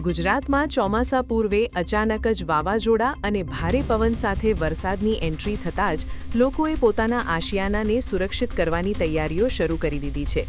ગુજરાતમાં ચોમાસા પૂર્વે અચાનક જ વાવાઝોડા અને ભારે પવન સાથે વરસાદની એન્ટ્રી થતાં જ લોકોએ પોતાના આશિયાનાને સુરક્ષિત કરવાની તૈયારીઓ શરૂ કરી દીધી છે.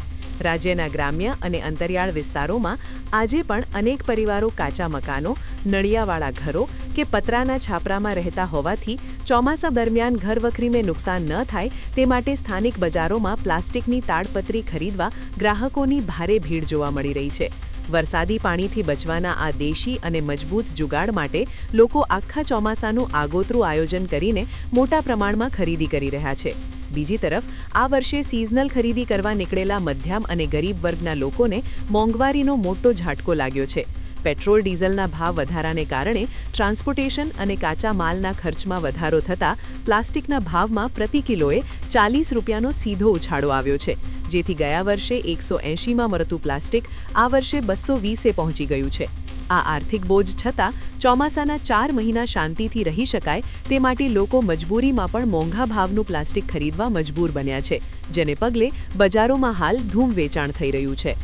રાજ્યના ગ્રામ્ય અને અંતરિયાળ વિસ્તારોમાં આજે પણ અનેક પરિવારો કાચા મકાનો, નળિયાવાળા ઘરો કે પતરાના છાપરામાં રહેતા હોવાથી ચોમાસા દરમિયાન ઘરવખરીને નુકસાન ન થાય તે માટે સ્થાનિક બજારોમાં પ્લાસ્ટિકની તાડપત્રી ખરીદવા ગ્રાહકોની ભારે ભીડ જોવા મળી રહી છે. વરસાદી પાણીથી બચવાના આ દેશી અને મજબૂત જુગાડ માટે લોકો આખા ચોમાસાનું આગોતરું આયોજન કરીને મોટા પ્રમાણમાં ખરીદી કરી રહ્યા છે. બીજી તરફ આ વર્ષે સિઝનલ ખરીદી કરવા નીકળેલા મધ્યમ અને ગરીબ વર્ગના લોકોને મોંઘવારીનો મોટો ઝાટકો લાગ્યો છે. પેટ્રોલ ડીઝલના ભાવ વધારાને કારણે ટ્રાન્સપોર્ટેશન અને કાચા માલના ખર્ચમાં વધારો થતાં પ્લાસ્ટિકના ભાવમાં પ્રતિ કિલોએ 40 રૂપિયાનો સીધો ઉછાળો આવ્યો છે, જેથી ગયા વર્ષે 180માં મળતું પ્લાસ્ટિક આ વર્ષે 220એ પહોંચી ગયું છે. આ આર્થિક બોજ છતાં ચોમાસાના 4 મહિના શાંતિથી રહી શકાય તે માટે લોકો મજબૂરીમાં પણ મોંઘા ભાવનું પ્લાસ્ટિક ખરીદવા મજબૂર બન્યા છે, જેને પગલે બજારોમાં હાલ ધૂમ વેચાણ થઈ રહ્યું છે.